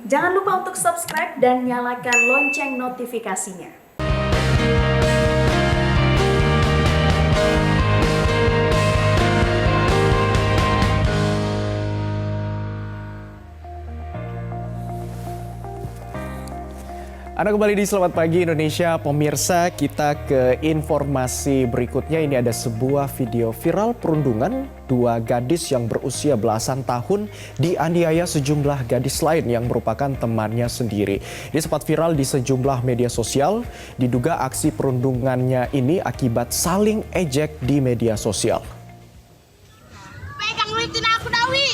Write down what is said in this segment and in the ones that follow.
Jangan lupa untuk subscribe dan nyalakan lonceng notifikasinya. Anda kembali di Selamat Pagi Indonesia, pemirsa. Kita ke informasi berikutnya. Ini ada sebuah video viral perundungan dua gadis yang berusia belasan tahun dianiaya sejumlah gadis lain yang merupakan temannya sendiri. Ini sempat viral di sejumlah media sosial. Diduga aksi perundungannya ini akibat saling ejek di media sosial. Pegang litin aku, Dawi.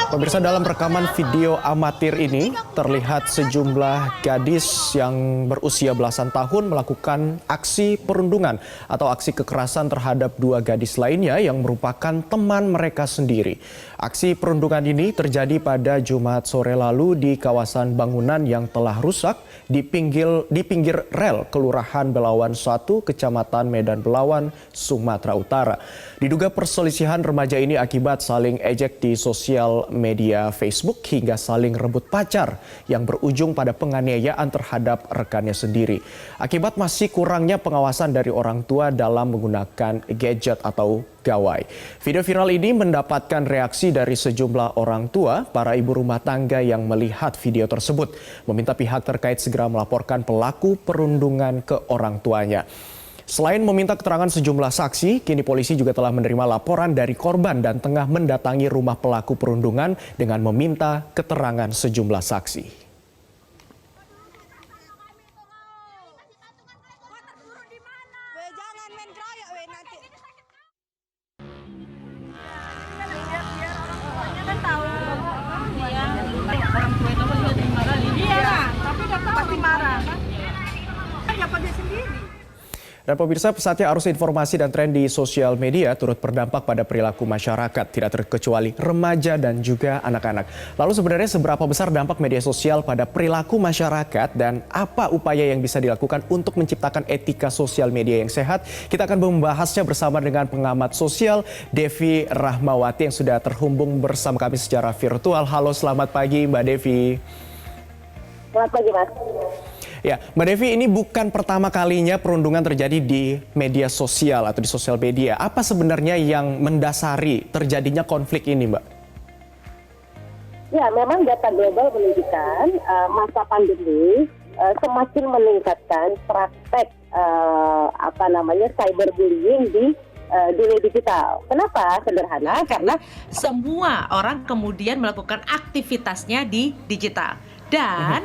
Pemirsa, dalam rekaman video amatir ini terlihat sejumlah gadis yang berusia belasan tahun melakukan aksi perundungan atau aksi kekerasan terhadap dua gadis lainnya yang merupakan teman mereka sendiri. Aksi perundungan ini terjadi pada Jumat sore lalu di kawasan bangunan yang telah rusak di pinggir rel Kelurahan Belawan 1, Kecamatan Medan Belawan, Sumatera Utara. Diduga perselisihan remaja ini akibat saling ejek di sosial media Facebook hingga saling rebut pacar yang berujung pada penganiayaan terhadap rekannya sendiri. Akibat masih kurangnya pengawasan dari orang tua dalam menggunakan gadget atau gawai. Video viral ini mendapatkan reaksi dari sejumlah orang tua. Para ibu rumah tangga yang melihat video tersebut meminta pihak terkait segera melaporkan pelaku perundungan ke orang tuanya. Selain meminta keterangan sejumlah saksi, kini polisi juga telah menerima laporan dari korban dan tengah mendatangi rumah pelaku perundungan dengan meminta keterangan sejumlah saksi. Dan pemirsa, pesatnya arus informasi dan tren di sosial media turut berdampak pada perilaku masyarakat, tidak terkecuali remaja dan juga anak-anak. Lalu sebenarnya seberapa besar dampak media sosial pada perilaku masyarakat dan apa upaya yang bisa dilakukan untuk menciptakan etika sosial media yang sehat? Kita akan membahasnya bersama dengan pengamat sosial Devi Rahmawati yang sudah terhubung bersama kami secara virtual. Halo, selamat pagi Mbak Devi. Selamat pagi, Mas. Ya, Mbak Devi, ini bukan pertama kalinya perundungan terjadi di media sosial atau di sosial media. Apa sebenarnya yang mendasari terjadinya konflik ini, Mbak? Ya, memang data global menunjukkan masa pandemi semakin meningkatkan praktek cyberbullying di dunia digital. Kenapa? Sederhana, karena semua orang kemudian melakukan aktivitasnya di digital. Dan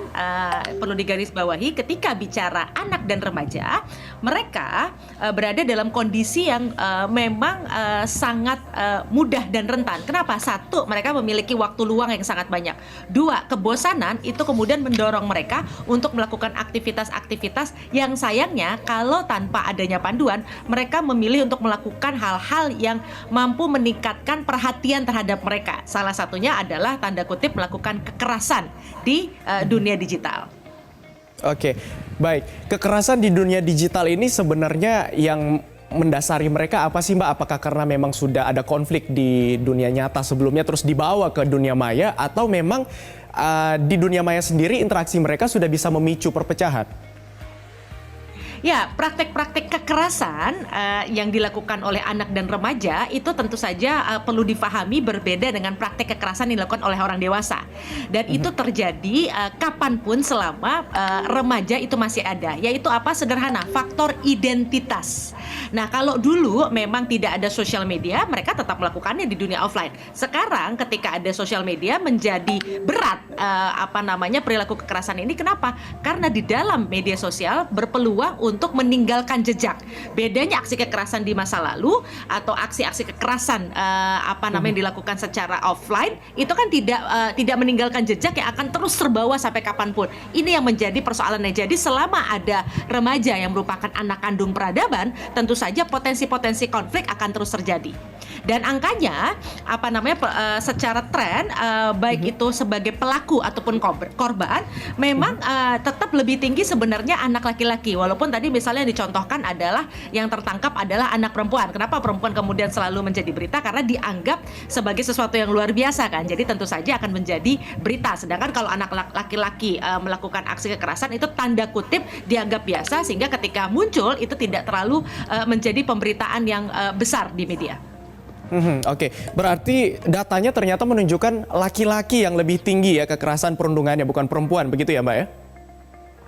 perlu digarisbawahi, ketika bicara anak dan remaja, mereka berada dalam kondisi yang memang sangat mudah dan rentan. Kenapa? Satu, mereka memiliki waktu luang yang sangat banyak. Dua, kebosanan itu kemudian mendorong mereka untuk melakukan aktivitas-aktivitas yang sayangnya kalau tanpa adanya panduan, mereka memilih untuk melakukan hal-hal yang mampu meningkatkan perhatian terhadap mereka. Salah satunya adalah tanda kutip melakukan kekerasan di dunia digital. Oke, baik. Kekerasan di dunia digital ini sebenarnya yang mendasari mereka apa sih, Mbak? Apakah karena memang sudah ada konflik di dunia nyata sebelumnya terus dibawa ke dunia maya, atau memang di dunia maya sendiri interaksi mereka sudah bisa memicu perpecahan? Ya, praktek-praktek kekerasan yang dilakukan oleh anak dan remaja itu tentu saja perlu difahami berbeda dengan praktek kekerasan yang dilakukan oleh orang dewasa. Dan itu terjadi kapanpun selama remaja itu masih ada. Yaitu apa? Sederhana, faktor identitas. Nah, kalau dulu memang tidak ada sosial media, mereka tetap melakukannya di dunia offline. Sekarang ketika ada sosial media menjadi berat perilaku kekerasan ini. Kenapa? Karena di dalam media sosial berpeluang untuk meninggalkan jejak. Bedanya aksi kekerasan di masa lalu atau aksi-aksi kekerasan yang dilakukan secara offline itu kan tidak meninggalkan jejak yang akan terus terbawa sampai kapanpun. Ini yang menjadi persoalannya. Jadi selama ada remaja yang merupakan anak kandung peradaban, tentu saja potensi-potensi konflik akan terus terjadi. Dan angkanya secara tren baik itu sebagai pelaku ataupun korban memang tetap lebih tinggi sebenarnya anak laki-laki, walaupun tadi tadi misalnya dicontohkan adalah yang tertangkap adalah anak perempuan. Kenapa perempuan kemudian selalu menjadi berita? Karena dianggap sebagai sesuatu yang luar biasa kan. Jadi tentu saja akan menjadi berita. Sedangkan kalau anak laki-laki melakukan aksi kekerasan itu tanda kutip dianggap biasa, sehingga ketika muncul itu tidak terlalu menjadi pemberitaan yang besar di media. Oke, berarti datanya ternyata menunjukkan laki-laki yang lebih tinggi ya kekerasan perundungannya, bukan perempuan, begitu ya Mbak ya?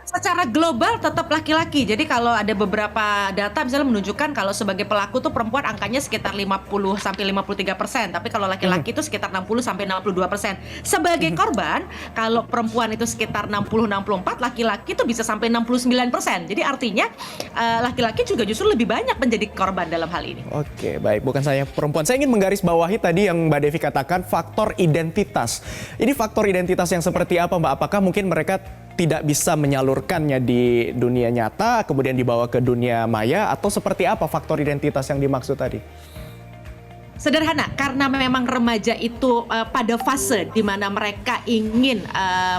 Secara global tetap laki-laki. Jadi kalau ada beberapa data misalnya menunjukkan kalau sebagai pelaku tuh perempuan angkanya sekitar 50 sampai 53%, tapi kalau laki-laki itu sekitar 60 sampai 62%. Sebagai korban, kalau perempuan itu sekitar 60-64, laki-laki itu bisa sampai 69%. Jadi artinya laki-laki juga justru lebih banyak menjadi korban dalam hal ini. Oke, baik. Bukan saya perempuan. Saya ingin menggarisbawahi tadi yang Mbak Devi katakan faktor identitas. Ini faktor identitas yang seperti apa Mbak? Apakah mungkin mereka tidak bisa menyalurkannya di dunia nyata, kemudian dibawa ke dunia maya, atau seperti apa faktor identitas yang dimaksud tadi? Sederhana, karena memang remaja itu pada fase di mana mereka ingin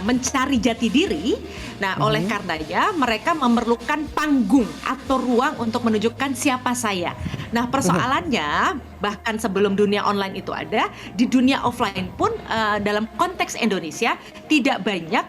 mencari jati diri. Nah, oleh karenanya mereka memerlukan panggung atau ruang untuk menunjukkan siapa saya. Nah, persoalannya bahkan sebelum dunia online itu ada, di dunia offline pun dalam konteks Indonesia tidak banyak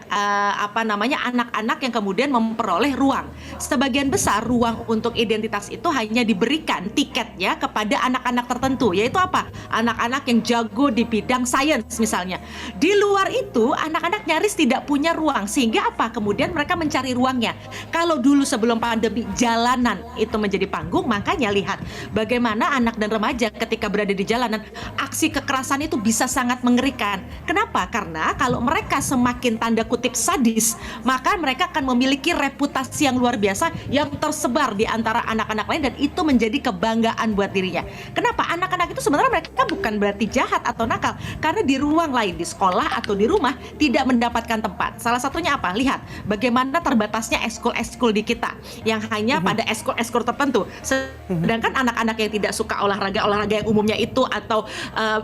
anak-anak yang kemudian memperoleh ruang. Sebagian besar ruang untuk identitas itu hanya diberikan tiketnya kepada anak-anak tertentu, yaitu apa? Anak-anak yang jago di bidang sains misalnya. Di luar itu anak-anak nyaris tidak punya ruang, sehingga apa? Kemudian mereka mencari ruangnya. Kalau dulu sebelum pandemi jalanan itu menjadi panggung, makanya lihat bagaimana anak dan remaja ketika berada di jalanan, aksi kekerasan itu bisa sangat mengerikan. Kenapa? Karena kalau mereka semakin tanda kutip sadis, maka mereka akan memiliki reputasi yang luar biasa yang tersebar di antara anak-anak lain, dan itu menjadi kebanggaan buat dirinya. Kenapa? Anak-anak itu sebenarnya mereka bukan berarti jahat atau nakal, karena di ruang lain, di sekolah atau di rumah tidak mendapatkan tempat. Salah satunya apa? Lihat bagaimana terbatasnya ekskul-ekskul di kita yang hanya pada ekskul-ekskul tertentu. Sedangkan anak-anak yang tidak suka olahraga yang umumnya itu atau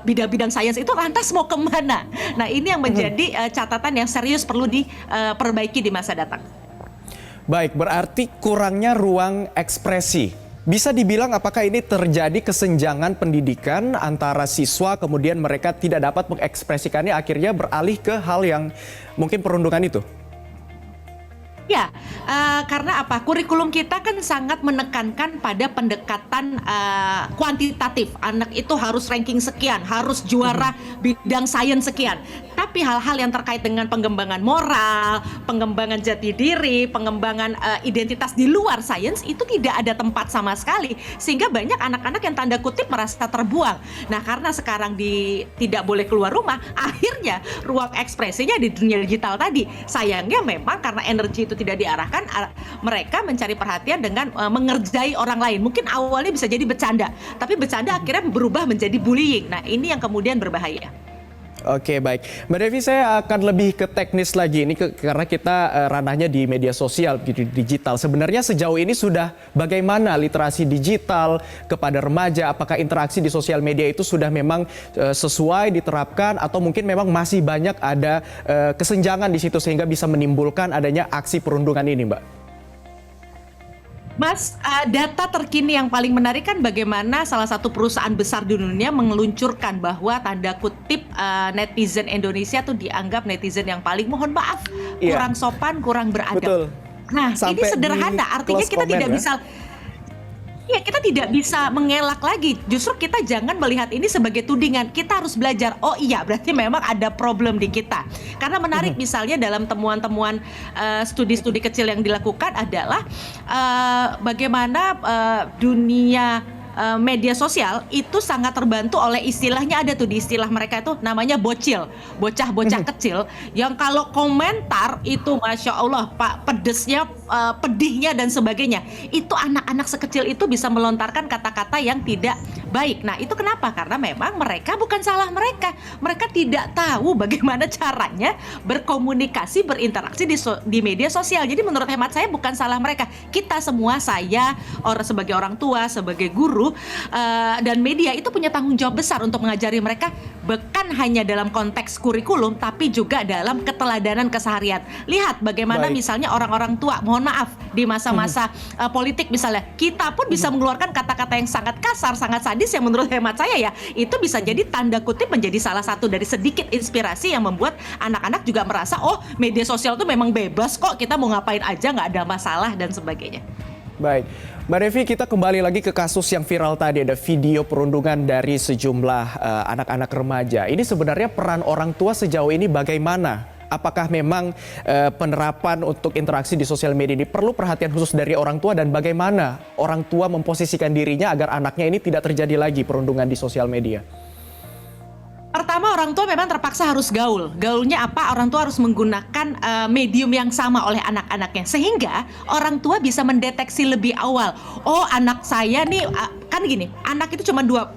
bidang-bidang sains itu lantas mau kemana? Nah, ini yang menjadi catatan yang serius perlu diperbaiki di masa datang. Baik, berarti kurangnya ruang ekspresi. Bisa dibilang apakah ini terjadi kesenjangan pendidikan antara siswa, kemudian mereka tidak dapat mengekspresikannya, akhirnya beralih ke hal yang mungkin perundungan itu? Ya, karena apa? Kurikulum kita kan sangat menekankan pada pendekatan kuantitatif. Anak itu harus ranking sekian, harus juara bidang sains sekian. Tapi hal-hal yang terkait dengan pengembangan moral, pengembangan jati diri, pengembangan identitas di luar sains itu tidak ada tempat sama sekali. Sehingga banyak anak-anak yang tanda kutip merasa terbuang. Nah, karena sekarang tidak boleh keluar rumah, akhirnya ruang ekspresinya di dunia digital tadi. Sayangnya memang karena energi itu tidak diarahkan, mereka mencari perhatian dengan mengerjai orang lain. Mungkin awalnya bisa jadi bercanda, tapi bercanda akhirnya berubah menjadi bullying. Nah, ini yang kemudian berbahaya. Oke, baik. Mbak Devi, saya akan lebih ke teknis lagi ini karena kita ranahnya di media sosial, di digital. Sebenarnya sejauh ini sudah bagaimana literasi digital kepada remaja? Apakah interaksi di sosial media itu sudah memang sesuai diterapkan, atau mungkin memang masih banyak ada kesenjangan di situ sehingga bisa menimbulkan adanya aksi perundungan ini, Mbak? Mas, data terkini yang paling menarik kan bagaimana salah satu perusahaan besar di dunia meluncurkan bahwa tanda kutip netizen Indonesia tuh dianggap netizen yang paling, mohon maaf, kurang sopan, kurang beradab. Betul. Nah, sampai ini sederhana, artinya kita tidak bisa. Ya, kita tidak bisa mengelak lagi. Justru kita jangan melihat ini sebagai tudingan. Kita harus belajar. Oh iya, berarti memang ada problem di kita. Karena menarik misalnya dalam temuan-temuan studi-studi kecil yang dilakukan adalah bagaimana dunia media sosial itu sangat terbantu oleh istilahnya, ada tuh di istilah mereka itu namanya bocil, bocah-bocah kecil yang kalau komentar itu Masya Allah Pak, pedesnya, pedihnya dan sebagainya, itu anak-anak sekecil itu bisa melontarkan kata-kata yang tidak baik. Nah, itu kenapa? Karena memang mereka bukan salah mereka tidak tahu bagaimana caranya berkomunikasi, berinteraksi di media sosial. Jadi menurut hemat saya bukan salah mereka, kita semua, saya sebagai orang tua, sebagai guru, dan media itu punya tanggung jawab besar untuk mengajari mereka bukan hanya dalam konteks kurikulum, tapi juga dalam keteladanan keseharian. Lihat bagaimana Baik. misalnya orang-orang tua, mohon maaf, di masa-masa politik misalnya, kita pun bisa mengeluarkan kata-kata yang sangat kasar, sangat sadis yang menurut hemat saya ya, itu bisa jadi tanda kutip menjadi salah satu dari sedikit inspirasi yang membuat anak-anak juga merasa, oh media sosial itu memang bebas kok, kita mau ngapain aja nggak ada masalah dan sebagainya. Baik, Mbak Devi, kita kembali lagi ke kasus yang viral tadi, ada video perundungan dari sejumlah anak-anak remaja. Ini sebenarnya peran orang tua sejauh ini bagaimana? Apakah memang penerapan untuk interaksi di sosial media ini perlu perhatian khusus dari orang tua, dan bagaimana orang tua memposisikan dirinya agar anaknya ini tidak terjadi lagi perundungan di sosial media? Pertama, orang tua memang terpaksa harus gaul. Gaulnya apa? Orang tua harus menggunakan medium yang sama oleh anak-anaknya. Sehingga orang tua bisa mendeteksi lebih awal. Oh, anak saya nih, kan gini, anak itu cuma dua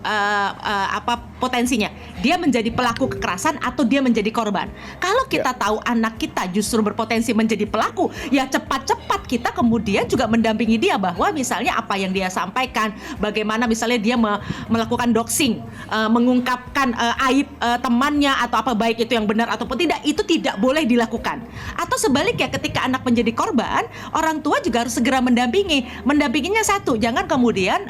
potensinya. Dia menjadi pelaku kekerasan atau dia menjadi korban. Kalau kita tahu anak kita justru berpotensi menjadi pelaku, ya cepat-cepat kita kemudian juga mendampingi dia, bahwa misalnya apa yang dia sampaikan, bagaimana misalnya dia melakukan doxing, mengungkapkan aib temannya atau apa, baik itu yang benar ataupun tidak, itu tidak boleh dilakukan. Atau sebaliknya, ketika anak menjadi korban, orang tua juga harus segera mendampingi. Mendampinginya satu, jangan kemudian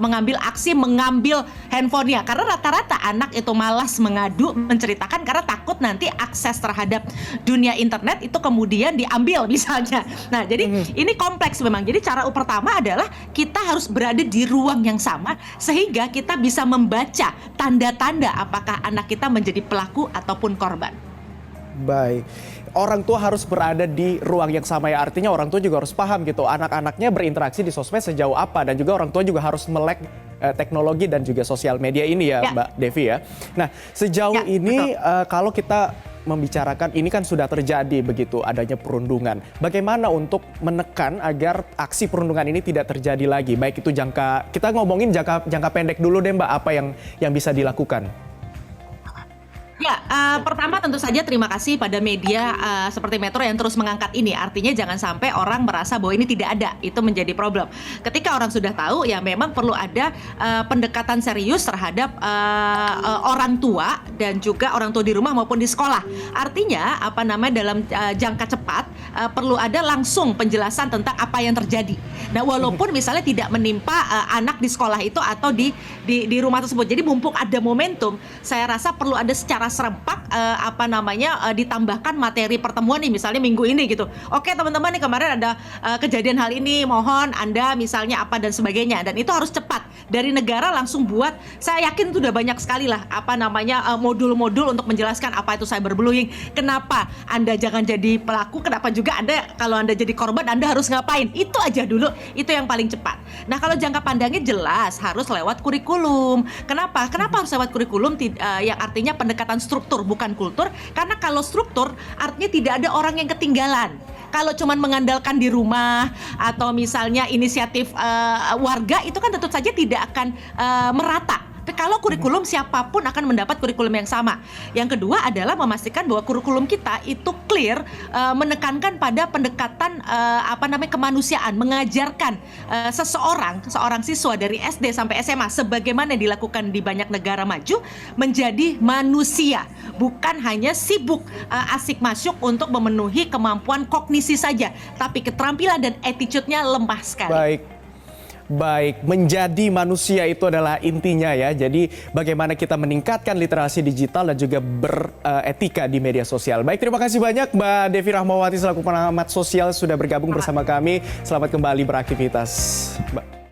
mengambil aksi mengambil handphonenya, karena rata-rata anak itu malas mengadu, menceritakan karena takut nanti akses terhadap dunia internet itu kemudian diambil misalnya. Nah, jadi ini kompleks memang. Jadi cara pertama adalah kita harus berada di ruang yang sama sehingga kita bisa membaca tanda-tanda apakah anak kita menjadi pelaku ataupun korban. Baik, orang tua harus berada di ruang yang sama ya, artinya orang tua juga harus paham gitu anak-anaknya berinteraksi di sosmed sejauh apa, dan juga orang tua juga harus melek teknologi dan juga sosial media ini ya, Mbak Devi ya. Nah, sejauh ini kalau kita membicarakan ini kan sudah terjadi begitu adanya perundungan. Bagaimana untuk menekan agar aksi perundungan ini tidak terjadi lagi? Baik itu kita ngomongin jangka pendek dulu deh Mbak, apa yang bisa dilakukan? Ya, pertama tentu saja terima kasih pada media seperti Metro yang terus mengangkat ini. Artinya jangan sampai orang merasa bahwa ini tidak ada, itu menjadi problem. Ketika orang sudah tahu, ya memang perlu ada pendekatan serius terhadap orang tua dan juga orang tua di rumah maupun di sekolah. Artinya dalam jangka cepat perlu ada langsung penjelasan tentang apa yang terjadi. Nah, walaupun misalnya tidak menimpa anak di sekolah itu atau di rumah tersebut. Jadi mumpung ada momentum, saya rasa perlu ada secara serempak ditambahkan materi pertemuan nih, misalnya minggu ini gitu. Oke teman-teman, nih kemarin ada kejadian hal ini, mohon Anda misalnya apa dan sebagainya, dan itu harus cepat dari negara langsung buat. Saya yakin itu udah banyak sekali lah modul-modul untuk menjelaskan apa itu cyberbullying, kenapa Anda jangan jadi pelaku, kenapa juga Anda kalau Anda jadi korban Anda harus ngapain. Itu aja dulu, itu yang paling cepat. Nah, kalau jangka pandangnya jelas harus lewat kurikulum. Kenapa harus lewat kurikulum, yang artinya pendekatan struktur bukan kultur? Karena kalau struktur artinya tidak ada orang yang ketinggalan. Kalau cuman mengandalkan di rumah atau misalnya inisiatif warga, itu kan tentu saja tidak akan merata. Kalau kurikulum, siapapun akan mendapat kurikulum yang sama. Yang kedua adalah memastikan bahwa kurikulum kita itu clear, menekankan pada pendekatan kemanusiaan, mengajarkan seorang siswa dari SD sampai SMA sebagaimana dilakukan di banyak negara maju, menjadi manusia, bukan hanya sibuk asik masuk untuk memenuhi kemampuan kognisi saja, tapi keterampilan dan attitude-nya lemah sekali. Baik, menjadi manusia itu adalah intinya ya. Jadi bagaimana kita meningkatkan literasi digital dan juga beretika di media sosial. Baik, terima kasih banyak Mbak Devi Rahmawati selaku pengamat sosial sudah bergabung bersama kami. Selamat kembali beraktivitas, Mbak.